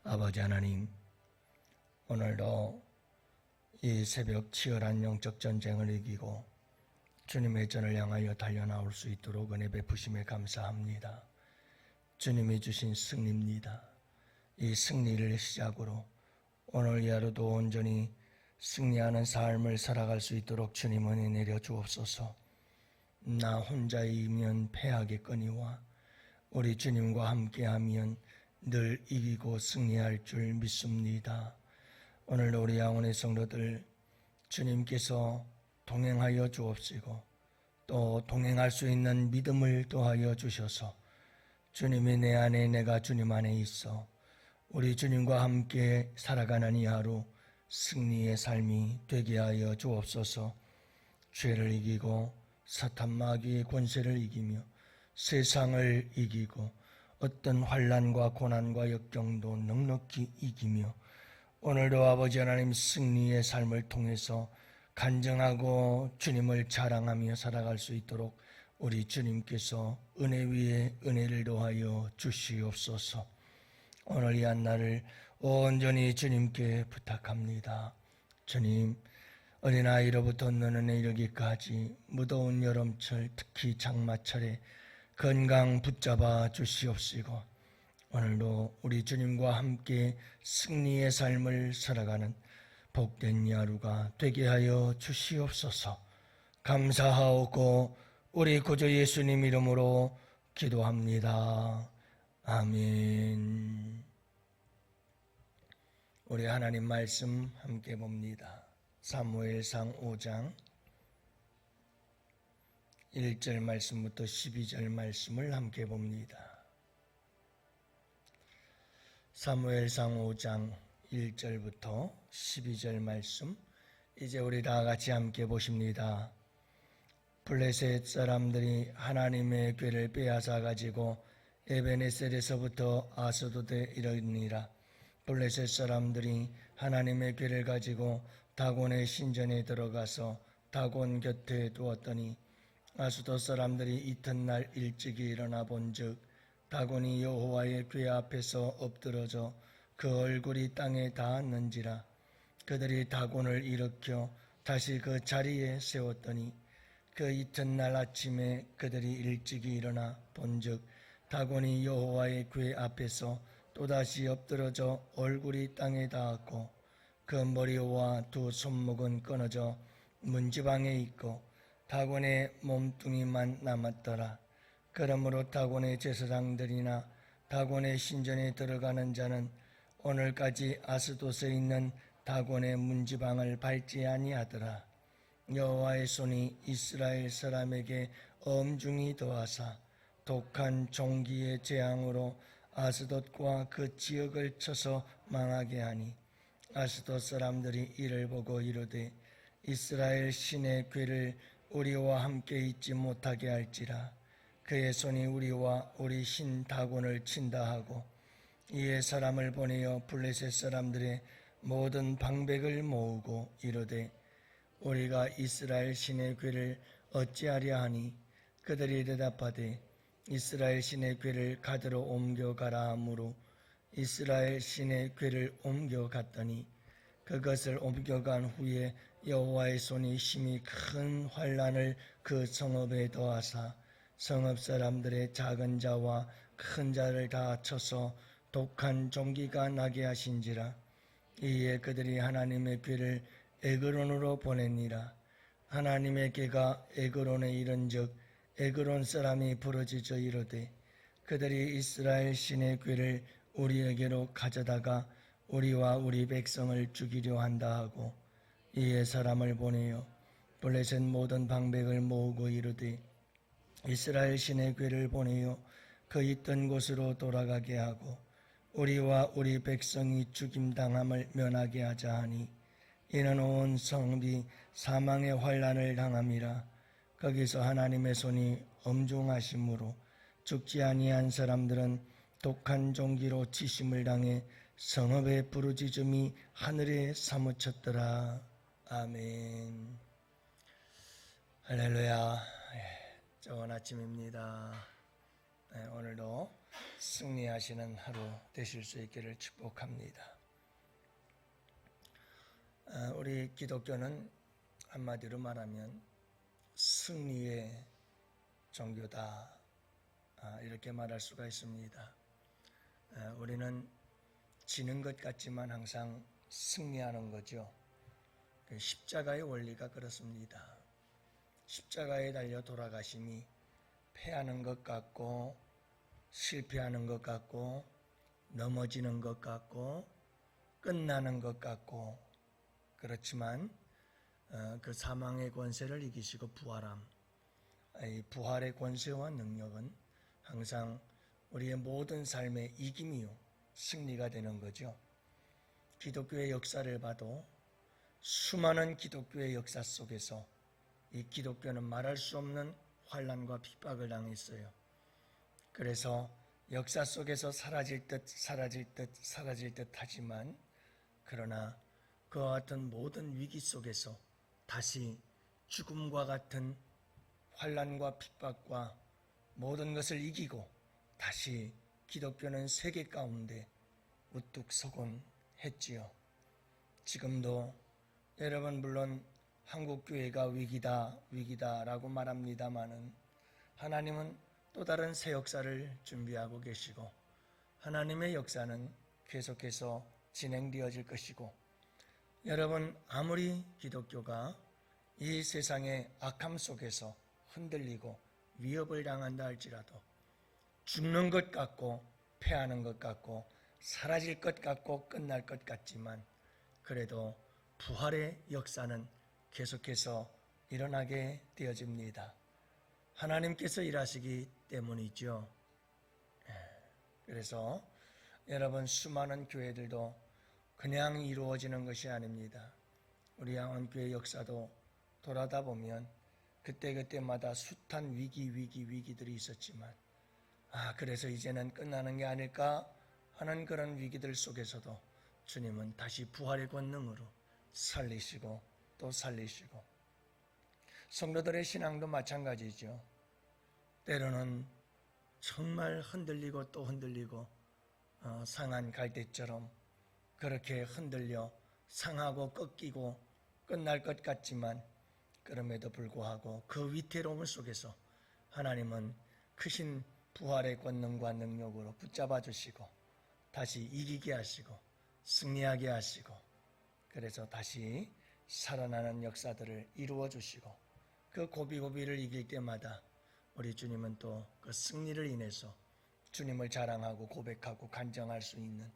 아버지 하나님, 오늘도 이 새벽 치열한 영적 전쟁을 이기고 주님의 전을 향하여 달려나올 수 있도록 은혜 베푸심에 감사합니다. 주님이 주신 승리입니다. 이 승리를 시작으로 오늘 이 하루도 온전히 승리하는 삶을 살아갈 수 있도록 주님 은혜 내려 주옵소서. 나 혼자이면 패하겠거니와 우리 주님과 함께하면 늘 이기고 승리할 줄 믿습니다. 오늘도 우리 양원의 성도들 주님께서 동행하여 주옵시고 또 동행할 수 있는 믿음을 더하여 주셔서 주님이 내 안에 내가 주님 안에 있어 우리 주님과 함께 살아가는 이 하루 승리의 삶이 되게 하여 주옵소서. 죄를 이기고 사탄 마귀의 권세를 이기며 세상을 이기고 어떤 환난과 고난과 역경도 넉넉히 이기며 오늘도 아버지 하나님 승리의 삶을 통해서 간증하고 주님을 자랑하며 살아갈 수 있도록 우리 주님께서 은혜 위에 은혜를 더하여 주시옵소서. 오늘 이 한날을 온전히 주님께 부탁합니다. 주님, 어린아이로부터 노년에 이르기까지 무더운 여름철 특히 장마철에 건강 붙잡아 주시옵시고 오늘도 우리 주님과 함께 승리의 삶을 살아가는 복된 하루가 되게 하여 주시옵소서. 감사하옵고 우리 구주 예수님 이름으로 기도합니다. 아멘. 우리 하나님 말씀 함께 봅니다. 사무엘상 5장 1절 말씀부터 12절 말씀을 함께 봅니다. 사무엘상 5장 1절부터 12절 말씀, 이제 우리 다 같이 함께 보십니다. 블레셋 사람들이 하나님의 궤를 빼앗아 가지고 에베네셀에서부터 아스돗에 이르니라. 블레셋 사람들이 하나님의 궤를 가지고 다곤의 신전에 들어가서 다곤 곁에 두었더니 아스돗 사람들이 이튿날 일찍이 일어나 본즉 다곤이 여호와의 궤 앞에서 엎드러져 그 얼굴이 땅에 닿았는지라. 그들이 다곤을 일으켜 다시 그 자리에 세웠더니 그 이튿날 아침에 그들이 일찍이 일어나 본즉 다곤이 여호와의 궤 앞에서 또다시 엎드러져 얼굴이 땅에 닿았고 그 머리와 두 손목은 끊어져 문지방에 있고 다곤의 몸뚱이만 남았더라. 그러므로 다곤의 제사장들이나 다곤의 신전에 들어가는 자는 오늘까지 아스돗에 있는 다곤의 문지방을 밟지 아니하더라. 여호와의 손이 이스라엘 사람에게 엄중히 더하사 독한 종기의 재앙으로 아스돗과 그 지역을 쳐서 망하게 하니 아스돗 사람들이 이를 보고 이르되 이스라엘 신의 궤를 우리와 함께 있지 못하게 할지라. 그의 손이 우리와 우리 신 다곤을 친다 하고 이에 사람을 보내어 블레셋 사람들의 모든 방백을 모으고 이르되 우리가 이스라엘 신의 궤를 어찌하랴 하니 그들이 대답하되 이스라엘 신의 궤를 가드로 옮겨가라 하므로 이스라엘 신의 궤를 옮겨갔더니 그것을 옮겨간 후에 여호와의 손이 심히 큰 환난을 그 성읍에 더하사 성읍 사람들의 작은 자와 큰 자를 다 쳐서 독한 종기가 나게 하신지라. 이에 그들이 하나님의 궤를 에그론으로 보내니라. 하나님의 궤가 에그론에 이른즉 에그론 사람이 부르짖어 이르되 그들이 이스라엘 신의 궤를 우리에게로 가져다가 우리와 우리 백성을 죽이려 한다 하고 이에 사람을 보내어 블레셋 모든 방백을 모으고 이르되 이스라엘 신의 궤를 보내어 그 있던 곳으로 돌아가게 하고 우리와 우리 백성이 죽임당함을 면하게 하자 하니 이는 온 성읍이 사망의 환난을 당함이라. 거기서 하나님의 손이 엄중하심으로 죽지 아니한 사람들은 독한 종기로 치심을 당해 성읍의 부르짖음이 하늘에 사무쳤더라. 아멘. 할렐루야. 좋은 아침입니다. 오늘도 승리하시는 하루 되실 수 있기를 축복합니다. 우리 기독교는 한마디로 말하면 승리의 종교다, 이렇게 말할 수가 있습니다. 우리는 지는 것 같지만 항상 승리하는 거죠. 십자가의 원리가 그렇습니다. 십자가에 달려 돌아가심이 패하는 것 같고 실패하는 것 같고 넘어지는 것 같고 끝나는 것 같고, 그렇지만 그 사망의 권세를 이기시고 부활함, 이 부활의 권세와 능력은 항상 우리의 모든 삶의 이김이요 승리가 되는 거죠. 기독교의 역사를 봐도 수많은 기독교의 역사 속에서 이 기독교는 말할 수 없는 환난과 핍박을 당했어요. 그래서 역사 속에서 사라질 듯 하지만, 그러나 그와 같은 모든 위기 속에서 다시 죽음과 같은 환난과 핍박과 모든 것을 이기고 다시 기독교는 세계 가운데 우뚝 서곤 했지요. 지금도 여러분, 물론 한국교회가 위기다라고 말합니다마는 하나님은 또 다른 새 역사를 준비하고 계시고 하나님의 역사는 계속해서 진행되어질 것이고, 여러분, 아무리 기독교가 이 세상의 악함 속에서 흔들리고 위협을 당한다 할지라도 죽는 것 같고 패하는 것 같고 사라질 것 같고 끝날 것 같지만, 그래도 부활의 역사는 계속해서 일어나게 되어집니다. 하나님께서 일하시기 때문이죠. 그래서 여러분, 수많은 교회들도 그냥 이루어지는 것이 아닙니다. 우리 양원교회 역사도 돌아다 보면 그때마다 숱한 위기들이 있었지만, 그래서 이제는 끝나는 게 아닐까 하는 그런 위기들 속에서도 주님은 다시 부활의 권능으로 살리시고 또 살리시고, 성도들의 신앙도 마찬가지죠. 때로는 정말 흔들리고 또 흔들리고 상한 갈대처럼 그렇게 흔들려 상하고 꺾이고 끝날 것 같지만, 그럼에도 불구하고 그 위태로움 속에서 하나님은 크신 부활의 권능과 능력으로 붙잡아 주시고 다시 이기게 하시고 승리하게 하시고, 그래서 다시 살아나는 역사들을 이루어 주시고, 그 고비고비를 이길 때마다 우리 주님은 또 그 승리를 인해서 주님을 자랑하고 고백하고 간증할 수 있는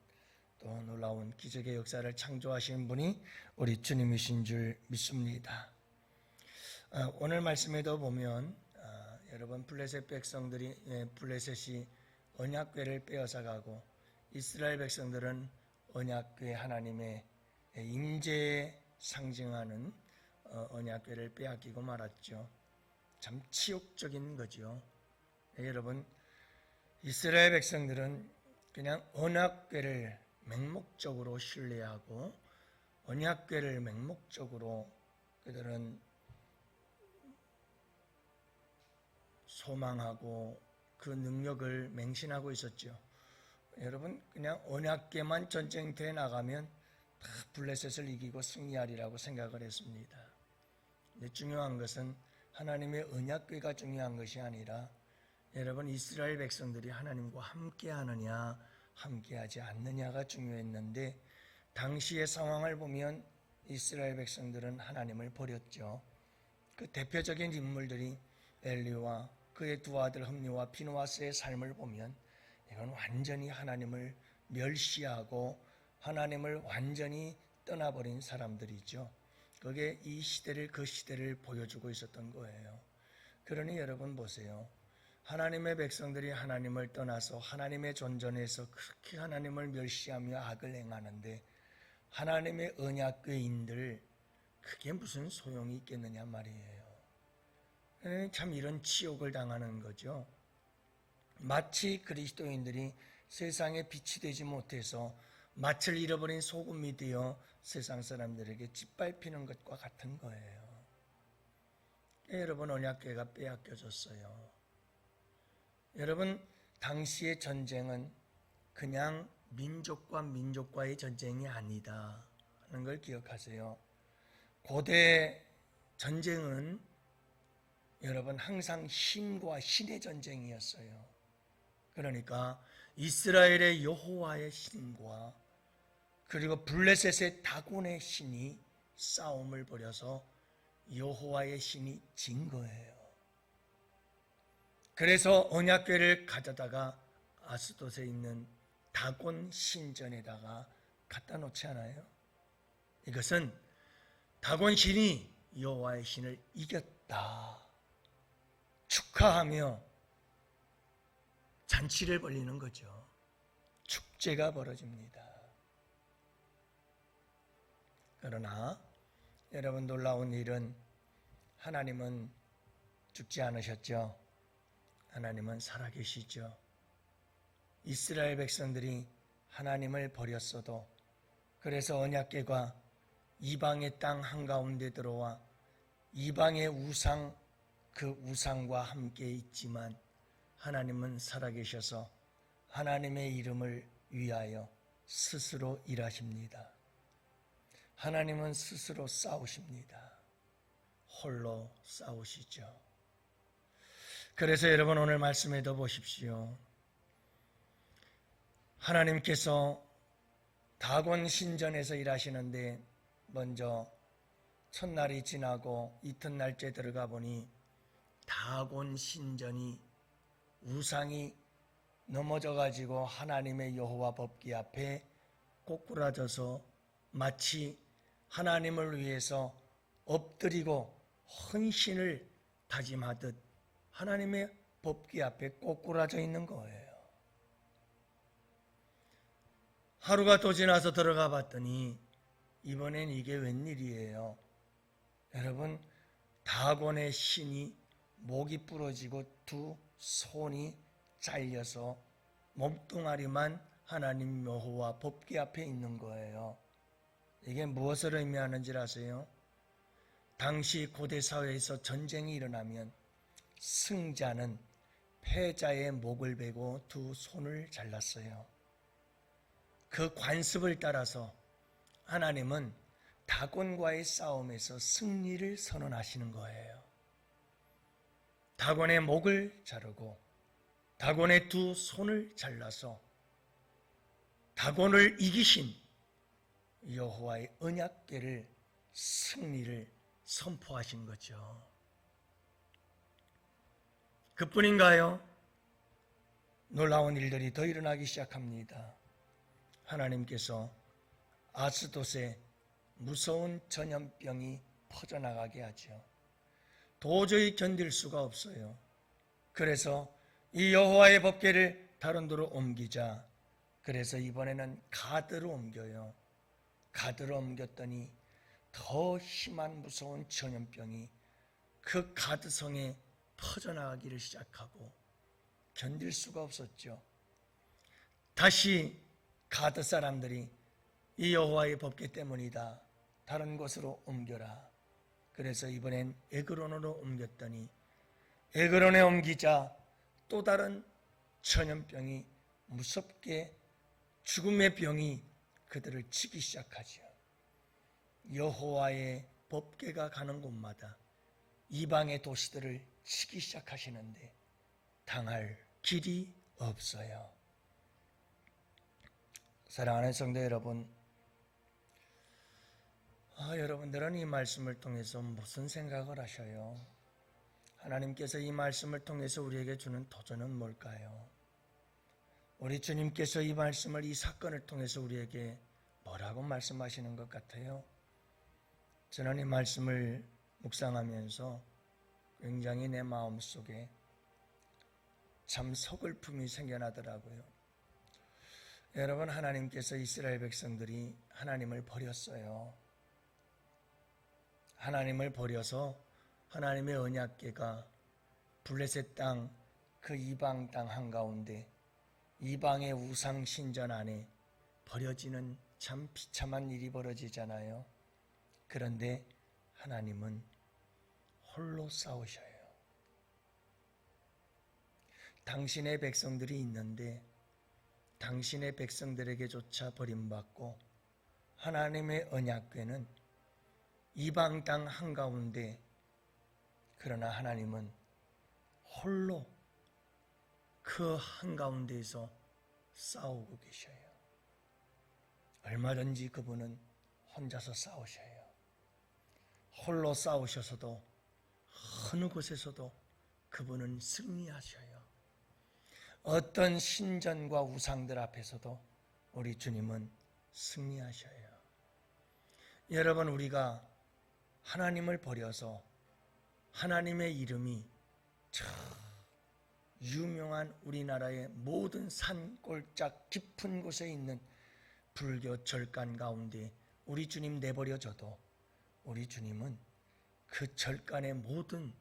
또 놀라운 기적의 역사를 창조하신 분이 우리 주님이신 줄 믿습니다. 오늘 말씀에도 보면 여러분, 블레셋 백성들이 블레셋이 언약궤를 빼앗아가고 이스라엘 백성들은 언약궤, 하나님의 임재에 상징하는 언약궤를 빼앗기고 말았죠. 참 치욕적인 거죠. 여러분, 이스라엘 백성들은 그냥 언약궤를 맹목적으로 신뢰하고 언약궤를 맹목적으로 그들은 소망하고 그 능력을 맹신하고 있었죠. 여러분, 그냥 언약궤만 전쟁터에 나가면 다 블레셋을 이기고 승리하리라고 생각을 했습니다. 근데 중요한 것은 하나님의 언약궤가 중요한 것이 아니라, 여러분, 이스라엘 백성들이 하나님과 함께하느냐 함께하지 않느냐가 중요했는데, 당시의 상황을 보면 이스라엘 백성들은 하나님을 버렸죠. 그 대표적인 인물들이 엘리와 그의 두 아들 흠니와 비느하스의 삶을 보면 이건 완전히 하나님을 멸시하고 하나님을 완전히 떠나버린 사람들이죠. 그게 이 시대를, 그 시대를 보여주고 있었던 거예요. 그러니 여러분 보세요. 하나님의 백성들이 하나님을 떠나서 하나님의 존전에서 그렇게 하나님을 멸시하며 악을 행하는데, 하나님의 언약궤인들 그게 무슨 소용이 있겠느냐 말이에요. 참 이런 치욕을 당하는 거죠. 마치 그리스도인들이 세상에 빛이 되지 못해서 낯을 잃어버린 소금이 되어 세상 사람들에게 짓밟히는 것과 같은 거예요. 여러분, 언약궤가 빼앗겨졌어요. 여러분, 당시의 전쟁은 그냥 민족과 민족과의 전쟁이 아니다 하는 걸 기억하세요. 고대 전쟁은 여러분 항상 신과 신의 전쟁이었어요. 그러니까 이스라엘의 여호와의 신과 그리고 블레셋의 다곤의 신이 싸움을 벌여서 여호와의 신이 진 거예요. 그래서 언약궤를 가져다가 아스돗에 있는 다곤 신전에다가 갖다 놓지 않아요? 이것은 다곤 신이 여호와의 신을 이겼다 축하하며 잔치를 벌이는 거죠. 축제가 벌어집니다. 그러나 여러분 놀라운 일은 하나님은 죽지 않으셨죠. 하나님은 살아계시죠. 이스라엘 백성들이 하나님을 버렸어도 그래서 언약궤가 이방의 땅 한가운데 들어와 이방의 우상 그 우상과 함께 있지만 하나님은 살아계셔서 하나님의 이름을 위하여 스스로 일하십니다. 하나님은 스스로 싸우십니다. 홀로 싸우시죠. 그래서 여러분 오늘 말씀에도 보십시오. 하나님께서 다곤 신전에서 일하시는데 먼저 첫날이 지나고 이튿날째 들어가 보니 다곤 신전이 우상이 넘어져 가지고 하나님의 여호와 법궤 앞에 꼬꾸라져서 마치 하나님을 위해서 엎드리고 헌신을 다짐하듯 하나님의 법궤 앞에 꼬꾸라져 있는 거예요. 하루가 또 지나서 들어가 봤더니 이번엔 이게 웬일이에요? 여러분, 다곤의 신이 목이 부러지고 두 손이 잘려서 몸뚱아리만 하나님 여호와 법궤 앞에 있는 거예요. 이게 무엇을 의미하는지 아세요? 당시 고대 사회에서 전쟁이 일어나면 승자는 패자의 목을 베고 두 손을 잘랐어요. 그 관습을 따라서 하나님은 다곤과의 싸움에서 승리를 선언하시는 거예요. 다곤의 목을 자르고 다곤의 두 손을 잘라서 다곤을 이기신 여호와의 언약궤를 승리를 선포하신 거죠. 그뿐인가요? 놀라운 일들이 더 일어나기 시작합니다. 하나님께서 아스돗에 무서운 전염병이 퍼져나가게 하죠. 도저히 견딜 수가 없어요. 그래서 이 여호와의 법궤를 다른 데로 옮기자. 그래서 이번에는 가드로 옮겨요. 가드로 옮겼더니 더 심한 무서운 전염병이 그 가드성에 퍼져나가기를 시작하고 견딜 수가 없었죠. 다시 가드 사람들이 이 여호와의 법궤 때문이다. 다른 곳으로 옮겨라. 그래서 이번엔 에그론으로 옮겼더니 에그론에 옮기자 또 다른 전염병이 무섭게 죽음의 병이 그들을 치기 시작하죠. 여호와의 법궤가 가는 곳마다 이방의 도시들을 치기 시작하시는데 당할 길이 없어요. 사랑하는 성도 여러분, 여러분들은 이 말씀을 통해서 무슨 생각을 하셔요? 하나님께서 이 말씀을 통해서 우리에게 주는 도전은 뭘까요? 우리 주님께서 이 말씀을, 이 사건을 통해서 우리에게 뭐라고 말씀하시는 것 같아요? 저는 이 말씀을 묵상하면서 굉장히 내 마음속에 참 서글픔이 생겨나더라고요. 여러분, 하나님께서 이스라엘 백성들이 하나님을 버렸어요. 하나님을 버려서 하나님의 언약궤가 블레셋 땅, 그 이방 땅 한가운데 이방의 우상 신전 안에 버려지는 참 비참한 일이 벌어지잖아요. 그런데 하나님은 홀로 싸우셔요. 당신의 백성들이 있는데 당신의 백성들에게조차 버림받고 하나님의 언약궤는 이방 땅 한가운데, 그러나 하나님은 홀로 그 한가운데에서 싸우고 계셔요. 얼마든지 그분은 혼자서 싸우셔요. 홀로 싸우셔서도 어느 곳에서도 그분은 승리하셔요. 어떤 신전과 우상들 앞에서도 우리 주님은 승리하셔요. 여러분, 우리가 하나님을 버려서 하나님의 이름이 저 유명한 우리나라의 모든 산골짝 깊은 곳에 있는 불교 절간 가운데 우리 주님 내버려져도 우리 주님은 그 절간의 모든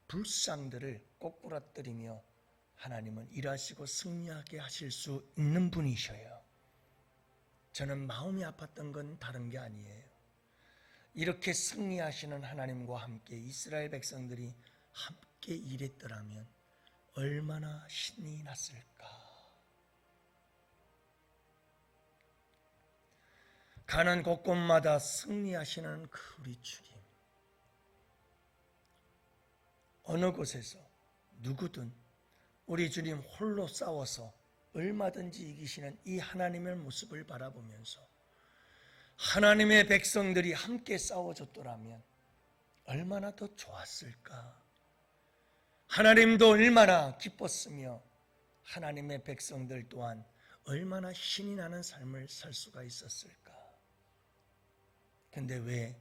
불상들을 꼬꾸라뜨리며 하나님은 일하시고 승리하게 하실 수 있는 분이셔요. 저는 마음이 아팠던 건 다른 게 아니에요. 이렇게 승리하시는 하나님과 함께 이스라엘 백성들이 함께 일했더라면 얼마나 신이 났을까. 가는 곳곳마다 승리하시는 그 우리 주님, 어느 곳에서 누구든 우리 주님 홀로 싸워서 얼마든지 이기시는 이 하나님의 모습을 바라보면서 하나님의 백성들이 함께 싸워줬더라면 얼마나 더 좋았을까. 하나님도 얼마나 기뻤으며 하나님의 백성들 또한 얼마나 신이 나는 삶을 살 수가 있었을까. 근데 왜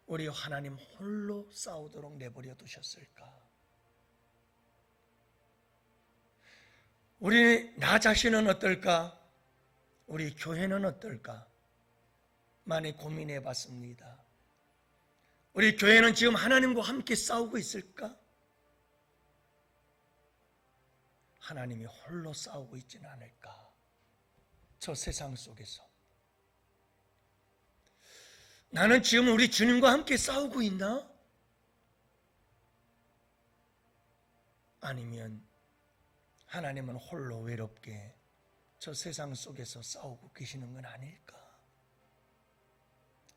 우리 하나님 홀로 싸우도록 내버려 두셨을까? 나 자신은 어떨까? 우리 교회는 어떨까? 많이 고민해 봤습니다. 우리 교회는 지금 하나님과 함께 싸우고 있을까? 하나님이 홀로 싸우고 있지는 않을까? 저 세상 속에서 나는 지금 우리 주님과 함께 싸우고 있나? 아니면 하나님은 홀로 외롭게 저 세상 속에서 싸우고 계시는 건 아닐까?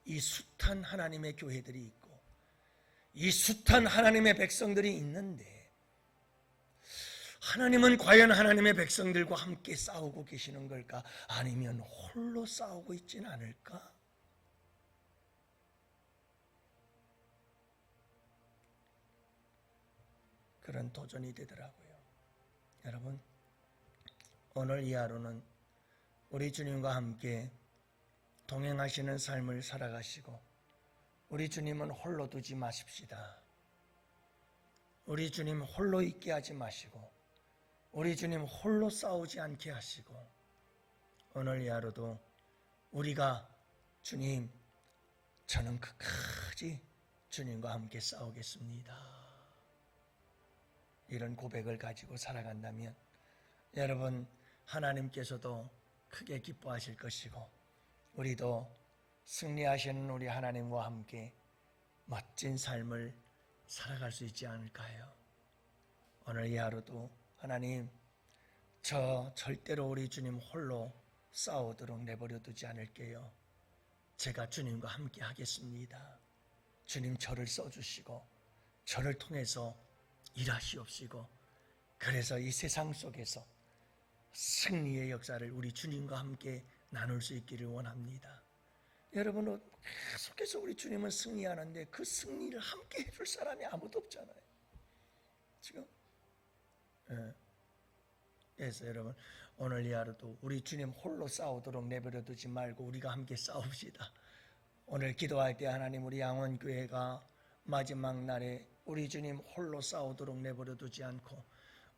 이 숱한 하나님의 교회들이 있고 이 숱한 하나님의 백성들이 있는데 하나님은 과연 하나님의 백성들과 함께 싸우고 계시는 걸까? 아니면 홀로 싸우고 있지는 않을까? 그런 도전이 되더라고요. 여러분, 오늘 이 하루는 우리 주님과 함께 동행하시는 삶을 살아가시고 우리 주님은 홀로 두지 마십시다. 우리 주님 홀로 있게 하지 마시고 우리 주님 홀로 싸우지 않게 하시고 오늘 이 하루도 우리가 주님, 저는 끝까지 주님과 함께 싸우겠습니다. 이런 고백을 가지고 살아간다면 여러분, 하나님께서도 크게 기뻐하실 것이고 우리도 승리하시는 우리 하나님과 함께 멋진 삶을 살아갈 수 있지 않을까요? 오늘 이 하루도 하나님, 저 절대로 우리 주님 홀로 싸우도록 내버려 두지 않을게요. 제가 주님과 함께 하겠습니다. 주님 저를 써주시고 저를 통해서 일하시옵시고 그래서 이 세상 속에서 승리의 역사를 우리 주님과 함께 나눌 수 있기를 원합니다. 여러분, 계속해서 우리 주님은 승리하는데 그 승리를 함께 해줄 사람이 아무도 없잖아요. 지금 그래서 여러분, 오늘 이 하루도 우리 주님 홀로 싸우도록 내버려 두지 말고 우리가 함께 싸웁시다. 오늘 기도할 때 하나님, 우리 양원교회가 마지막 날에 우리 주님 홀로 싸우도록 내버려 두지 않고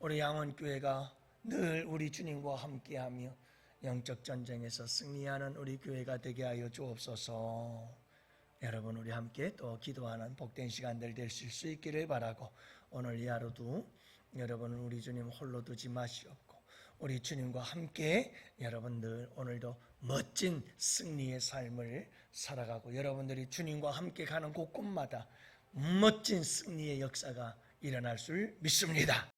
우리 양원교회가 늘 우리 주님과 함께하며 영적 전쟁에서 승리하는 우리 교회가 되게 하여 주옵소서. 여러분, 우리 함께 또 기도하는 복된 시간들 되실 수 있기를 바라고 오늘 이 하루도 여러분 우리 주님 홀로 두지 마시옵고 우리 주님과 함께 여러분들 오늘도 멋진 승리의 삶을 살아가고 여러분들이 주님과 함께 가는 곳곳마다 멋진 승리의 역사가 일어날 줄 믿습니다.